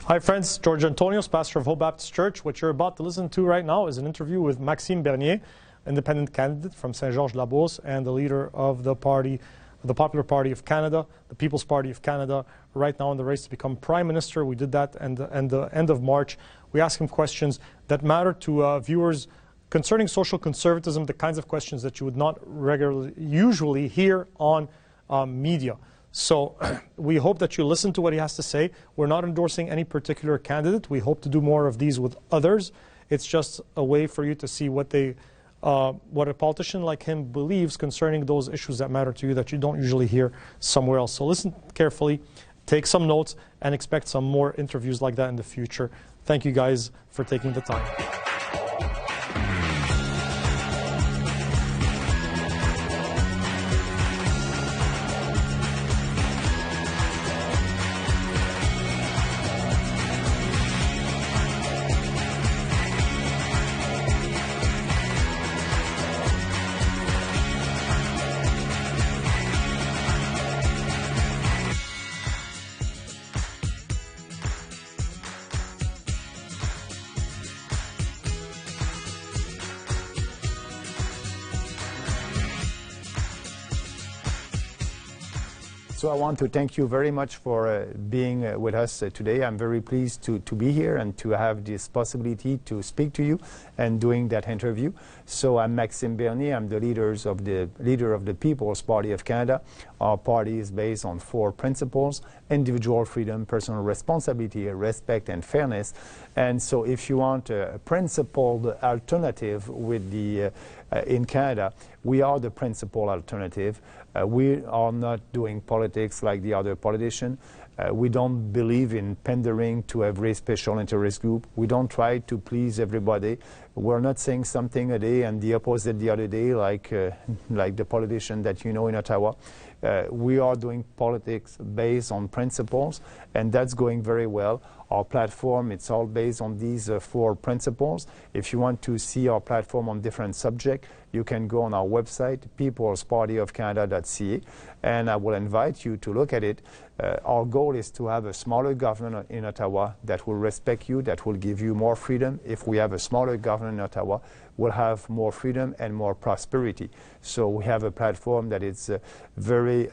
Hi friends, George Antonios, pastor of Hope Baptist Church. What you're about to listen to right now is an interview with Maxime Bernier, independent candidate from Saint-Georges-la-Beauce and the leader of the party, the Popular Party of Canada, the People's Party of Canada, right now in the race to become Prime Minister. We did that at the end of March. We asked him questions that matter to viewers concerning social conservatism, the kinds of questions that you would not usually hear on media. So we hope that you listen to what he has to say. We're not endorsing any particular candidate. We hope to do more of these with others. It's just a way for you to see what a politician like him believes concerning those issues that matter to you that you don't usually hear somewhere else. So listen carefully, take some notes, and expect some more interviews like that in the future. Thank you guys for taking the time. So I want to thank you very much for being with us today. I'm very pleased to be here and to have this possibility to speak to you and doing that interview. So I'm Maxime Bernier. I'm the leader of the People's Party of Canada. Our party is based on 4 principles: individual freedom, personal responsibility, respect, and fairness. And so if you want a principled alternative with the in Canada, we are the principal alternative. We are not doing politics like the other politicians. We don't believe in pandering to every special interest group. We don't try to please everybody. We're not saying something a day and the opposite the other day like the politician that you know in Ottawa. We are doing politics based on principles, and that's going very well. Our platform, it's all based on these 4 principles. If you want to see our platform on different subjects, you can go on our website, peoplespartyofcanada.ca, and I will invite you to look at it. Our goal is to have a smaller government in Ottawa that will respect you, that will give you more freedom. If we have a smaller government in Ottawa, we'll have more freedom and more prosperity. So we have a platform that is very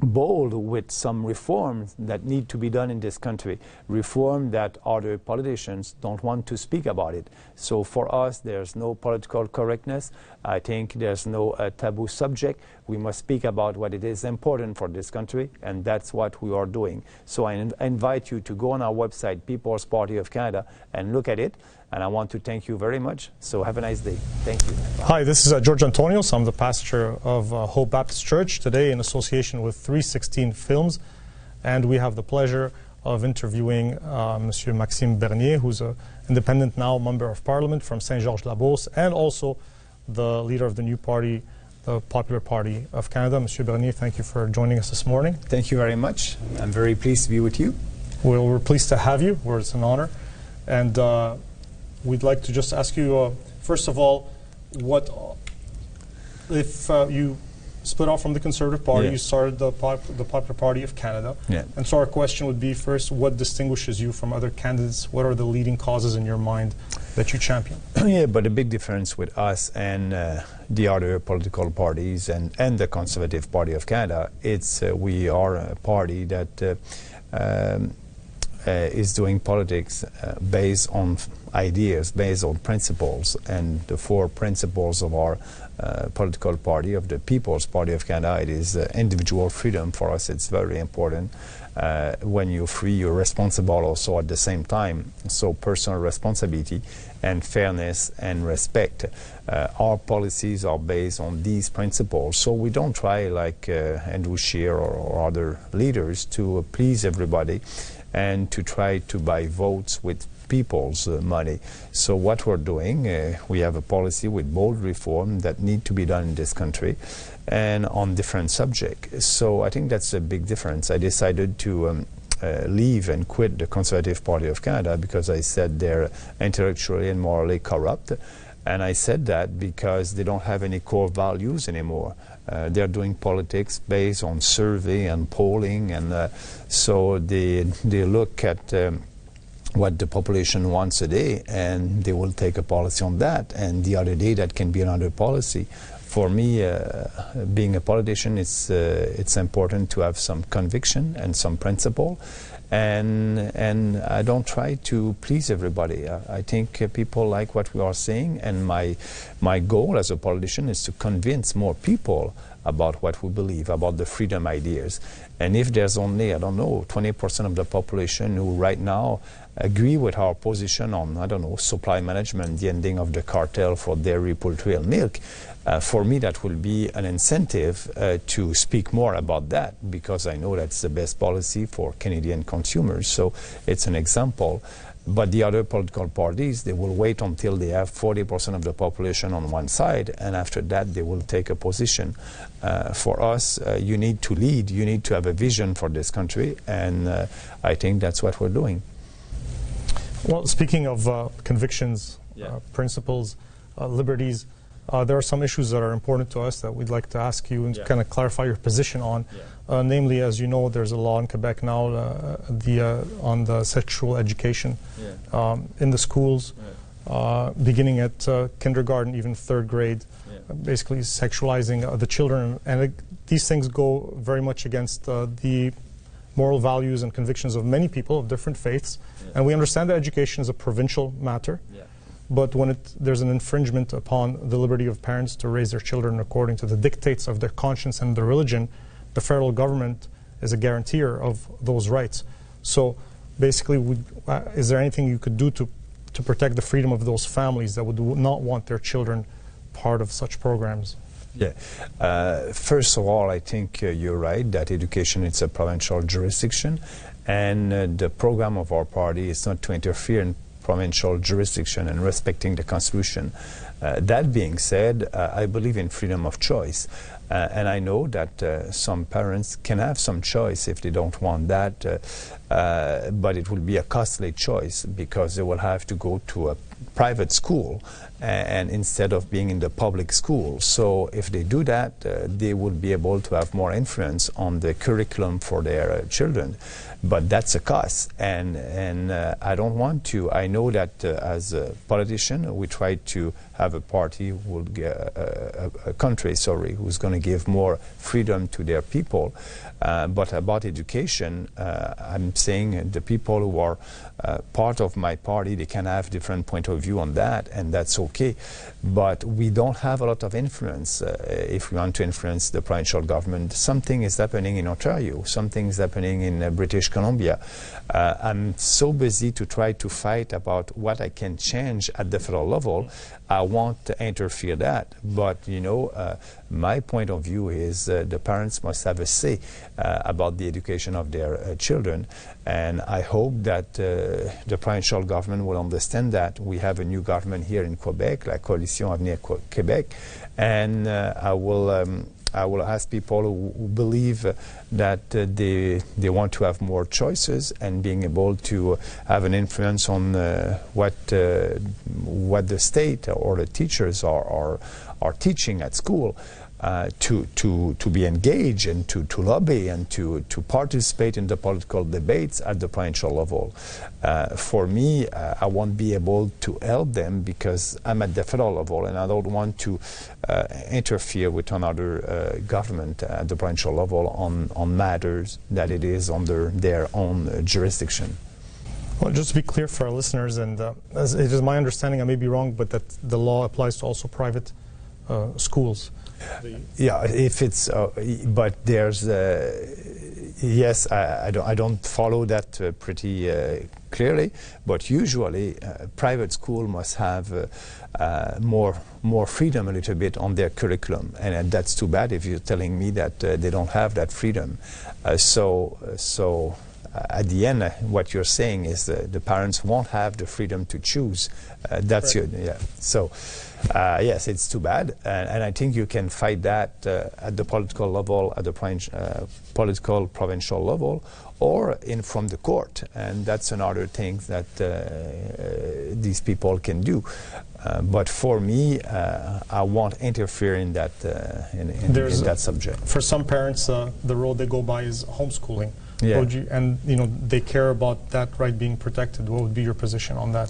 bold with some reforms that need to be done in this country, reform that other politicians don't want to speak about it. So for us, there's no political correctness. I think there's no taboo subject. We must speak about what it is important for this country, and that's what we are doing. So I invite you to go on our website, People's Party of Canada, and look at it. And I want to thank you very much. So have a nice day. Thank you. Hi, this is George Antonios. I'm the pastor of Hope Baptist Church, today in association with 316 Films. And we have the pleasure of interviewing Monsieur Maxime Bernier, who's an independent now member of Parliament from Saint-Georges-la-Beauce, and also the leader of the new party, the Popular Party of Canada. Monsieur Bernier, thank you for joining us this morning. Thank you very much. I'm very pleased to be with you. We're pleased to have you. It's an honor. And we'd like to just ask you, first of all, what if you split off from the Conservative Party, you started the Popular Party of Canada, and so our question would be, first, what distinguishes you from other candidates? What are the leading causes in your mind that you champion? Yeah, but the big difference with us and the other political parties and the Conservative Party of Canada, it's we are a party that is doing politics based on ideas, based on principles, and the 4 principles of our political party, of the People's Party of Canada, it is individual freedom. For us, it's very important. When you're free, you're responsible also at the same time. So personal responsibility and fairness and respect. Our policies are based on these principles. So we don't try like Andrew Scheer or other leaders to please everybody and to try to buy votes with people's money. So what we're doing, we have a policy with bold reform that need to be done in this country and on different subjects. So I think that's a big difference. I decided to leave and quit the Conservative Party of Canada because I said they're intellectually and morally corrupt. And I said that because they don't have any core values anymore. They're doing politics based on survey and polling, and so they look at what the population wants a day, and they will take a policy on that, and the other day that can be another policy. For me, being a politician, it's important to have some conviction and some principle, and I don't try to please everybody. I think people like what we are saying, and my goal as a politician is to convince more people about what we believe, about the freedom ideas. And if there's only, I don't know, 20% of the population who right now agree with our position on, I don't know, supply management, the ending of the cartel for dairy, poultry, and milk, for me that will be an incentive to speak more about that, because I know that's the best policy for Canadian consumers. So it's an example. But the other political parties, they will wait until they have 40% of the population on one side, and after that they will take a position. For us, you need to lead, you need to have a vision for this country, and I think that's what we're doing. Well, speaking of convictions, principles, liberties, there are some issues that are important to us that we'd like to ask you and kind of clarify your position on. Namely, as you know, there's a law in Quebec now on the sexual education in the schools, beginning at kindergarten, even third grade, basically sexualizing the children. And these things go very much against the moral values and convictions of many people of different faiths. And we understand that education is a provincial matter. But when there's an infringement upon the liberty of parents to raise their children according to the dictates of their conscience and their religion, the federal government is a guarantor of those rights. So basically, is there anything you could do to protect the freedom of those families that would not want their children part of such programs? First of all, I think you're right that education is a provincial jurisdiction, and the program of our party is not to interfere in provincial jurisdiction and respecting the Constitution. That being said, I believe in freedom of choice. And I know that some parents can have some choice if they don't want that, but it will be a costly choice because they will have to go to a private school and instead of being in the public school. So if they do that, they will be able to have more influence on the curriculum for their children. But that's a cost, and I don't want to. I know that as a politician, we try to have a party who will a country, who's going to give more freedom to their people. But about education, I'm saying the people who are part of my party, they can have different point of view on that, and that's okay. But we don't have a lot of influence if we want to influence the provincial government. Something is happening in Ontario, something is happening in British Columbia. I'm so busy to try to fight about what I can change at the federal level. I want to interfere that, but you know, my point of view is the parents must have a say about the education of their children, and I hope that the provincial government will understand that. We have a new government here in Quebec, La Coalition Avenir Québec, and I will ask people who believe that they want to have more choices and being able to have an influence on what the state or the teachers are teaching at school, to be engaged and to lobby and to participate in the political debates at the provincial level. For me, I won't be able to help them because I'm at the federal level and I don't want to interfere with another government at the provincial level on matters that it is under their own jurisdiction. Well, just to be clear for our listeners, and as it is my understanding, I may be wrong, but that the law applies to also private schools. Yeah, if it's, but there's, yes, I don't follow that pretty clearly, but usually private school must have more freedom a little bit on their curriculum, and that's too bad if you're telling me that they don't have that freedom. So at the end, what you're saying is the parents won't have the freedom to choose. That's right. your, yeah. So, yes, it's too bad. And I think you can fight that at the political level, at the political provincial level, or from the court. And that's another thing that these people can do. But for me, I won't interfere in that in that subject. For some parents, the road they go by is homeschooling. Yeah. And they care about that right being protected. What would be your position on that?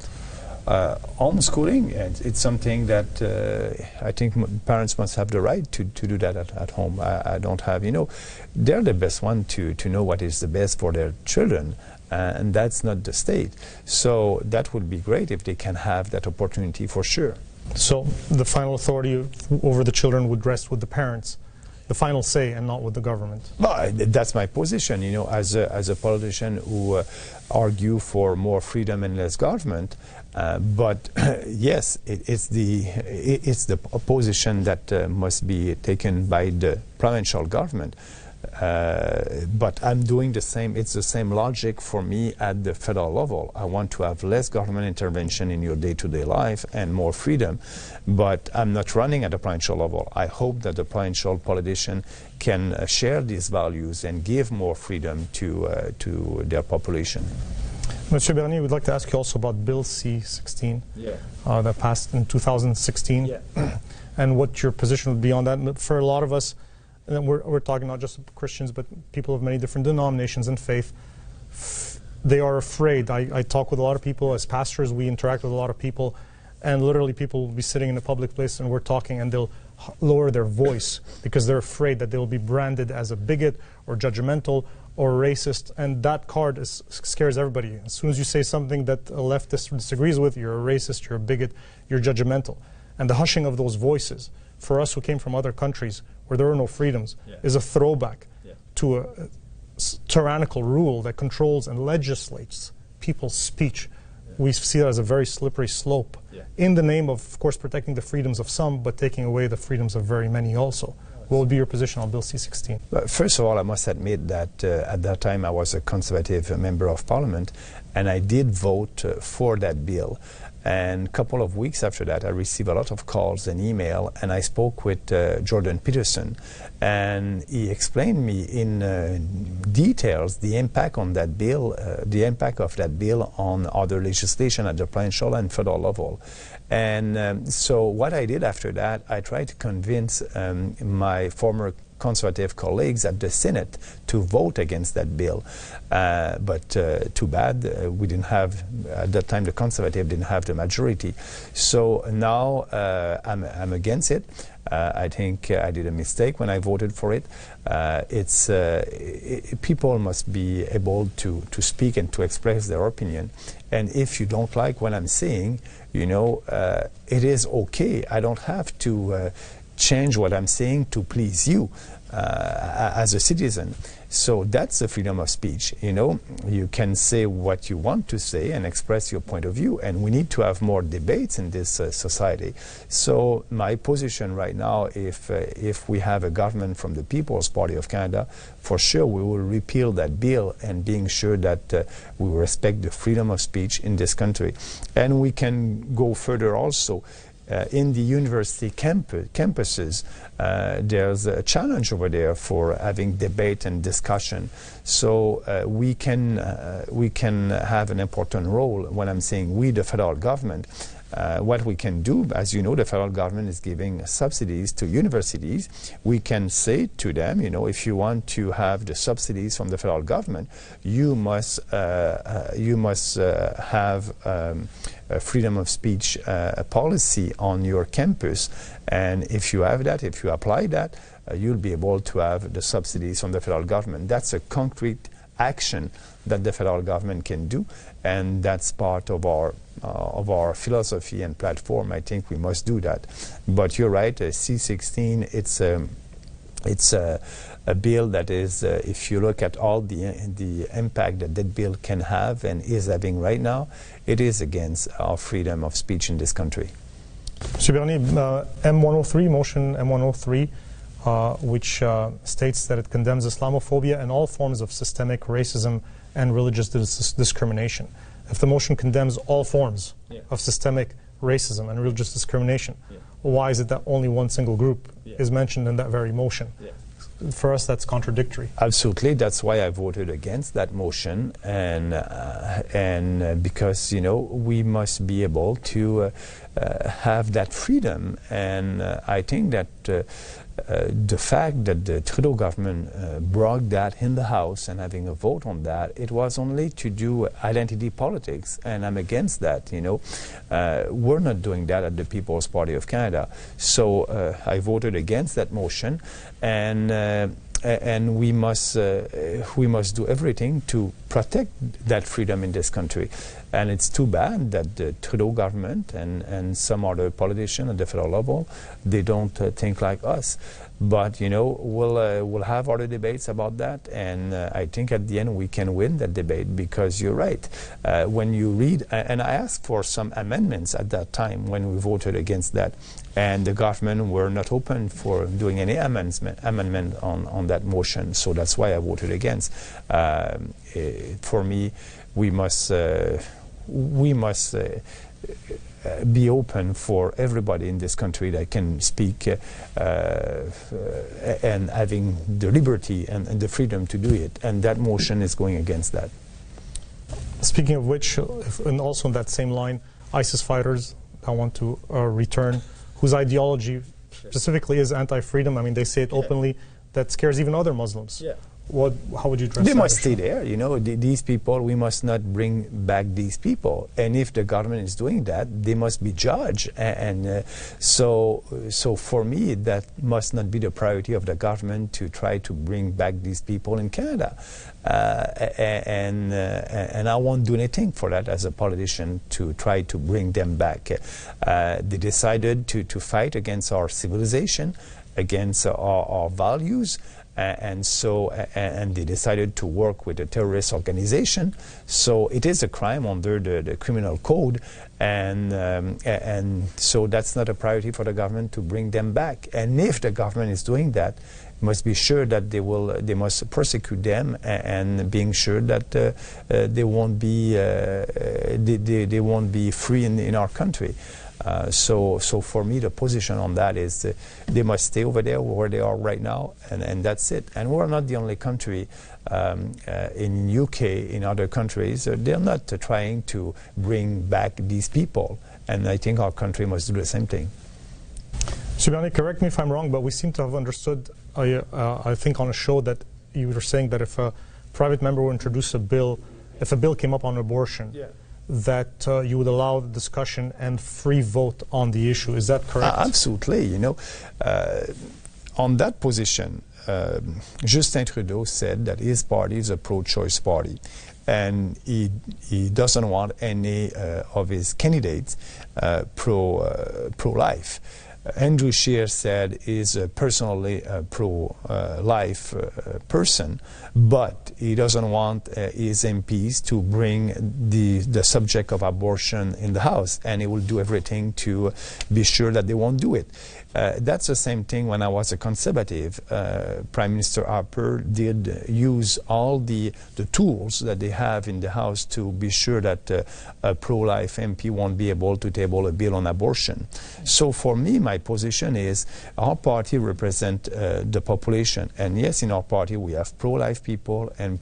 Homeschooling, it's something that I think parents must have the right to do that at home. I don't have, they're the best one to know what is the best for their children. And that's not the state. So that would be great if they can have that opportunity for sure. So the final authority over the children would rest with the parents, the final say, and not with the government. Well, that's my position, as a politician who argue for more freedom and less government. But yes, it's the position that must be taken by the provincial government. But I'm doing the same. It's the same logic for me at the federal level. I want to have less government intervention in your day-to-day life and more freedom. But I'm not running at the provincial level. I hope that the provincial politician can share these values and give more freedom to their population. Monsieur Bernier, we'd like to ask you also about Bill C-16 that passed in 2016, and what your position would be on that. For a lot of us, and we're talking not just Christians, but people of many different denominations and faith, they are afraid. I talk with a lot of people. As pastors, we interact with a lot of people, and literally people will be sitting in a public place and we're talking, and they'll lower their voice because they're afraid that they'll be branded as a bigot or judgmental or racist, and that card scares everybody. As soon as you say something that a leftist disagrees with, you're a racist, you're a bigot, you're judgmental. And the hushing of those voices, for us who came from other countries where there are no freedoms, is a throwback to a tyrannical rule that controls and legislates people's speech. We see that as a very slippery slope in the name of course, protecting the freedoms of some, but taking away the freedoms of very many also. What would be your position on Bill C-16? First of all, I must admit that at that time I was a Conservative member of Parliament, and I did vote for that bill. And a couple of weeks after that, I received a lot of calls and email, and I spoke with Jordan Peterson, and he explained me in details the impact on that bill, the impact of that bill on other legislation at the provincial and federal level. And so what I did after that, I tried to convince my former Conservative colleagues at the Senate to vote against that bill. But too bad, we didn't have, at that time the Conservative didn't have the majority. So now I'm against it. I think I did a mistake when I voted for it. People must be able to speak and to express their opinion. And if you don't like what I'm saying, it is okay. I don't have to change what I'm saying to please you as a citizen. So that's the freedom of speech. You can say what you want to say and express your point of view, and we need to have more debates in this society. So my position right now, if we have a government from the People's Party of Canada, for sure we will repeal that bill, and being sure that we respect the freedom of speech in this country. And we can go further also. In the university campuses, there's a challenge over there for having debate and discussion. So we can have an important role. When I'm saying we, the federal government, what we can do, as you know, the federal government is giving subsidies to universities. We can say to them, if you want to have the subsidies from the federal government, you must have a freedom of speech policy on your campus. And if you have that, if you apply that, you'll be able to have the subsidies from the federal government. That's a concrete action that the federal government can do, and that's part of our philosophy and platform. I think we must do that. But you're right, C-16, it's a bill that is, if you look at all the impact that bill can have and is having right now, it is against our freedom of speech in this country. Mr. Bernier, M103, motion M103, which states that it condemns Islamophobia and all forms of systemic racism and religious discrimination. If the motion condemns all forms of systemic racism and religious discrimination, why is it that only one single group is mentioned in that very motion? For us, that's contradictory. Absolutely. That's why I voted against that motion, and because we must be able to have that freedom, and I think that the fact that the Trudeau government brought that in the House and having a vote on that, it was only to do identity politics, and I'm against that. We're not doing that at the People's Party of Canada. So I voted against that motion, and we must do everything to protect that freedom in this country. And it's too bad that the Trudeau government and some other politicians at the federal level, they don't think like us. But we'll have other debates about that, and I think at the end we can win that debate, because you're right. When you read, and I asked for some amendments at that time when we voted against that, and the government were not open for doing any amendment on that motion. So that's why I voted against. For me, we must be open for everybody in this country that can speak and having the liberty and the freedom to do it. And that motion is going against that. Speaking of which, and also in that same line, ISIS fighters that want to return, whose ideology specifically is anti-freedom. I mean, they say it openly. That scares even other Muslims. How would you address that? They must stay there. These people, we must not bring back these people. And if the government is doing that, they must be judged. And so for me, that must not be the priority of the government to try to bring back these people in Canada. And I won't do anything for that as a politician to try to bring them back. They decided to fight against our civilization, against our values. And they decided to work with a terrorist organization. So it is a crime under the criminal code, and so that's not a priority for the government to bring them back. And if the government is doing that, must be sure that they must persecute them, and being sure that they won't be free in our country. So for me, the position on that is they must stay over there where they are right now, and that's it. And we're not the only country in UK, in other countries, they're not trying to bring back these people. And I think our country must do the same thing. Mr. Bernier, correct me if I'm wrong, but we seem to have understood, I think on a show, that you were saying that if a private member would introduce a bill, if a bill came up on abortion, that you would allow the discussion and free vote on the issue. Is that correct? Absolutely. On that position, Justin Trudeau said that his party is a pro-choice party, and he doesn't want any of his candidates pro-life. Andrew Scheer said is personally a pro-life person, but he doesn't want his MPs to bring the subject of abortion in the House, and he will do everything to be sure that they won't do it. That's the same thing when I was a Conservative. Prime Minister Harper did use all the tools that they have in the House to be sure that a pro-life MP won't be able to table a bill on abortion. So for me, my position is our party represents the population. And yes, in our party we have pro-life people and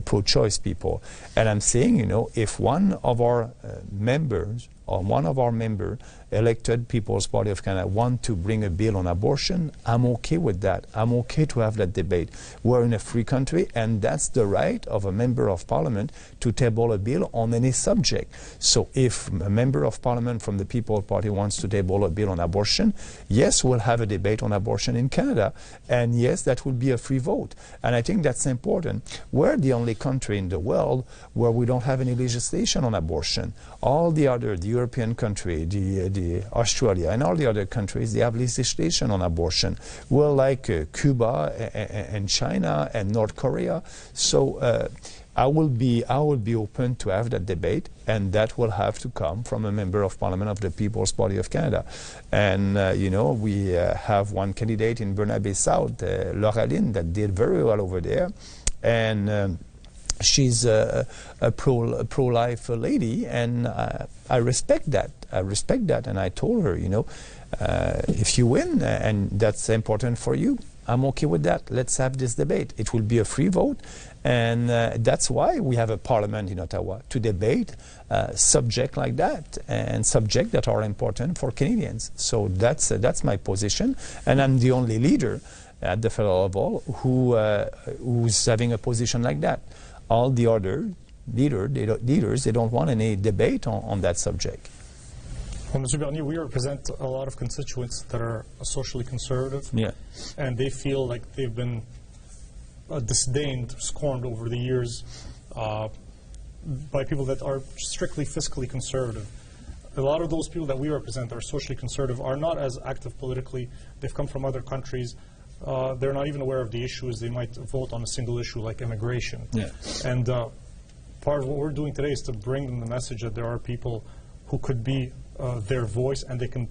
pro-choice people. And I'm saying, if one of our members elected People's Party of Canada want to bring a bill on abortion, I'm okay with that. I'm okay to have that debate. We're in a free country, and that's the right of a member of parliament to table a bill on any subject. So if a member of parliament from the People's Party wants to table a bill on abortion, yes, we'll have a debate on abortion in Canada, and yes, that will be a free vote. And I think that's important. We're the only country in the world where we don't have any legislation on abortion. All the other, the European country, the Australia and all the other countries, they have legislation on abortion. We're like Cuba and China and North Korea. So I will be open to have that debate, and that will have to come from a member of Parliament of the People's Party of Canada. And we have one candidate in Burnaby South, Laura Lynn, that did very well over there, and she's a pro-life lady, and I respect that. I respect that, and I told her, you know, if you win and that's important for you, I'm okay with that. Let's have this debate. It will be a free vote, and that's why we have a parliament in Ottawa, to debate subjects like that, and subjects that are important for Canadians. So that's my position, and I'm the only leader at the federal level who's having a position like that. All the other leaders, they don't want any debate on that subject. Well, Mr. Bernier, we represent a lot of constituents that are socially conservative, yeah, and they feel like they've been disdained, scorned over the years by people that are strictly fiscally conservative. A lot of those people that we represent that are socially conservative are not as active politically. They've come from other countries. They're not even aware of the issues. They might vote on a single issue like immigration. Yeah. And part of what we're doing today is to bring them the message that there are people who could be their voice, and they can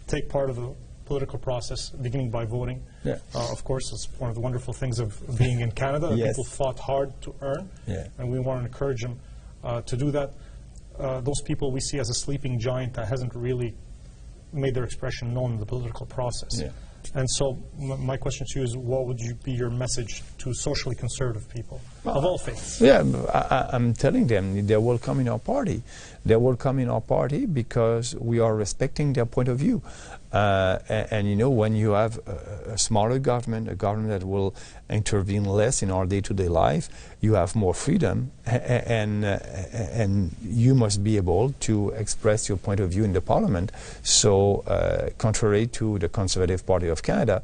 take part of the political process, beginning by voting. Yeah. Of course, it's one of the wonderful things of being in Canada. That Yes. people fought hard to earn, Yeah. and we want to encourage them to do that. Those people we see as a sleeping giant that hasn't really made their expression known in the political process. Yeah. And so my question to you is, what would be your message to socially conservative people of all faiths? Yeah, I'm telling them they will come in our party. They will come in our party because we are respecting their point of view. And you know, when you have a smaller government, a government that will intervene less in our day-to-day life, you have more freedom, and you must be able to express your point of view in the Parliament. So, contrary to the Conservative Party of Canada,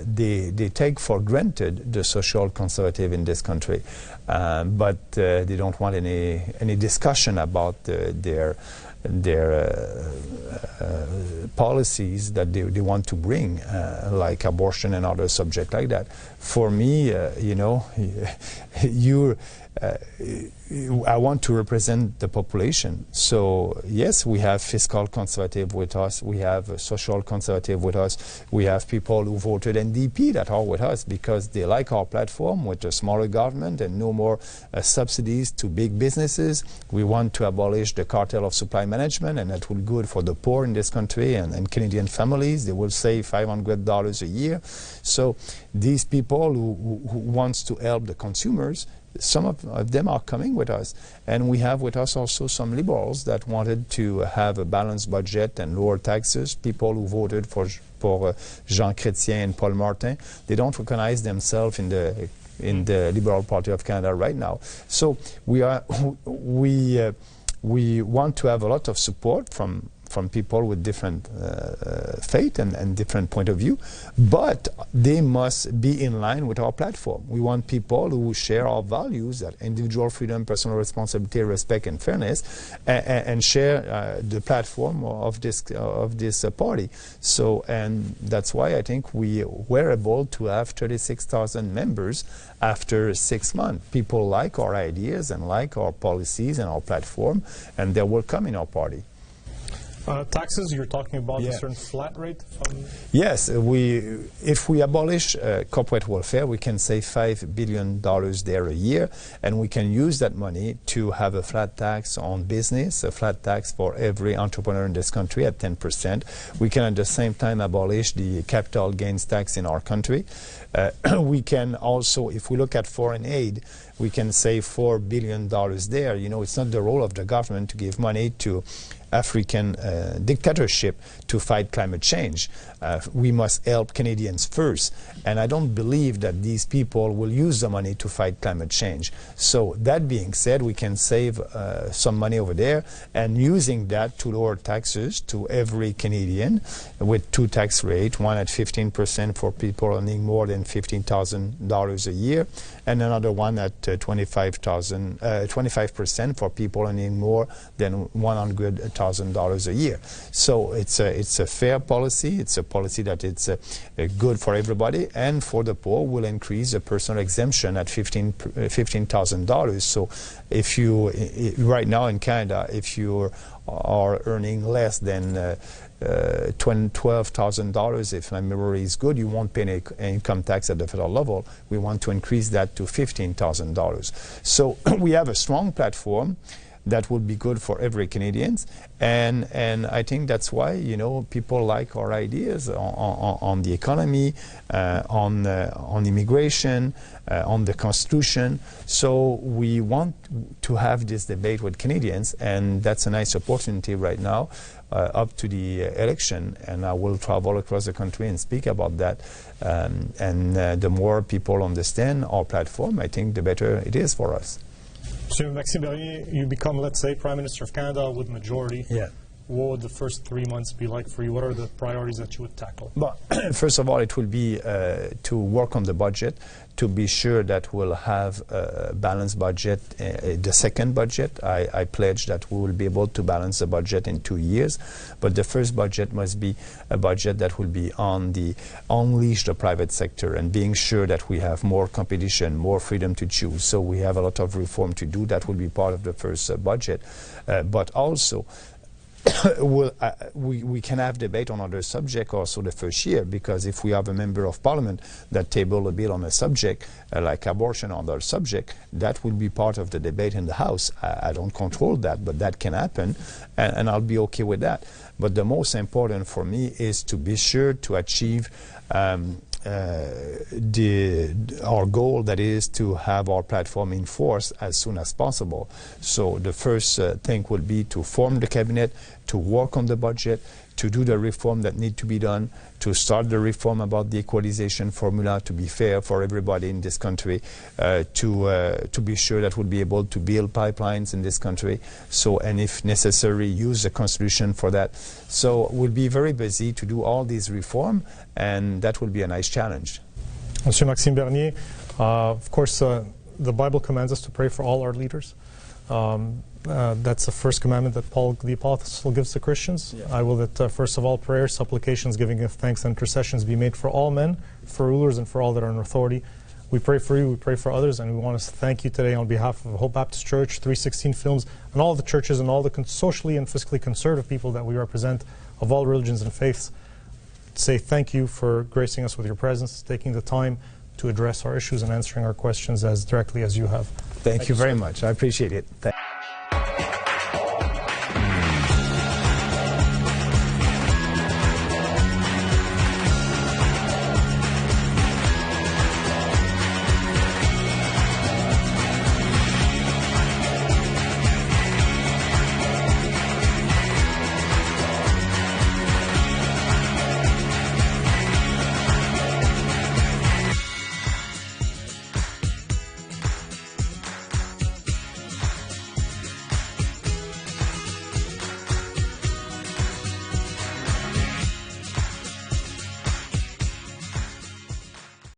they take for granted the social conservative in this country, but they don't want any discussion about their policies that they want to bring, like abortion and other subjects like that. For me, you know, I want to represent the population. So yes, we have fiscal conservative with us, we have social conservative with us, we have people who voted NDP that are with us because they like our platform with a smaller government and no more subsidies to big businesses. We want to abolish the cartel of supply management, and that will be good for the poor in this country and Canadian families. They will save $500 a year. So these people who wants to help the consumers, some of them are coming with us. And we have with us also some liberals that wanted to have a balanced budget and lower taxes, people who voted for Jean Chrétien and Paul Martin. They don't recognize themselves in the Liberal Party of Canada right now. So we want to have a lot of support from people with different faith and different point of view, but they must be in line with our platform. We want people who share our values, that individual freedom, personal responsibility, respect, and fairness, and share the platform of this party. So, and that's why I think we were able to have 36,000 members after 6 months. People like our ideas and like our policies and our platform, and they will come in our party. Taxes, you're talking about Yeah. a certain flat rate? Yes, if we abolish corporate welfare, we can save $5 billion there a year, and we can use that money to have a flat tax on business, a flat tax for every entrepreneur in this country at 10%. We can at the same time abolish the capital gains tax in our country. We can also, if we look at foreign aid, we can save $4 billion there. You know, it's not the role of the government to give money to African dictatorship to fight climate change. We must help Canadians first, and I don't believe that these people will use the money to fight climate change. So that being said, we can save some money over there, and using that to lower taxes to every Canadian with two tax rates, one at 15% for people earning more than $15,000 a year, and another one at 25% for people earning more than $100,000 a year. So it's a fair policy. It's a policy that it's good for everybody, and for the poor will increase the personal exemption at $15,000. So if you right now in Canada, if you are earning less than $12,000, if my memory is good, you won't pay any income tax at the federal level. We want to increase that to $15,000. So we have a strong platform that will be good for every Canadian, and I think that's why, you know, people like our ideas on the economy, on immigration, on the Constitution. So we want to have this debate with Canadians, and that's a nice opportunity right now up to the election, and I will travel across the country and speak about that. The more people understand our platform, I think the better it is for us. So, Maxime Bernier, you become, let's say, Prime Minister of Canada with majority. Yeah. What would the first 3 months be like for you? What are the priorities that you would tackle? But first of all, it will be to work on the budget, to be sure that we'll have a balanced budget. The second budget, I pledge that we will be able to balance the budget in 2 years. But the first budget must be a budget that will be on the unleash the private sector and being sure that we have more competition, more freedom to choose. So we have a lot of reform to do. That will be part of the first budget. But also, we can have debate on other subject also the first year, because if we have a member of parliament that table a bill on a subject like abortion or other subject, that will be part of the debate in the House. I don't control that, but that can happen, and I'll be okay with that. But the most important for me is to be sure to achieve our goal, that is to have our platform in force as soon as possible. So the first thing will be to form the cabinet, to work on the budget, to do the reform that need to be done, to start the reform about the equalization formula to be fair for everybody in this country, to be sure that we'll be able to build pipelines in this country, so, and if necessary, use the Constitution for that. So we'll be very busy to do all these reform, and that will be a nice challenge. Monsieur Maxime Bernier, of course, the Bible commands us to pray for all our leaders. That's the first commandment that Paul the Apostle gives to Christians. Yeah. I will that first of all prayers, supplications, giving of thanks and intercessions be made for all men, for rulers, and for all that are in authority. We pray for you, we pray for others, and we want to thank you today on behalf of Hope Baptist Church, 316 Films, and all the churches and all the socially and fiscally conservative people that we represent of all religions and faiths. Say thank you for gracing us with your presence, taking the time to address our issues and answering our questions as directly as you have. Thank you very much. I appreciate it.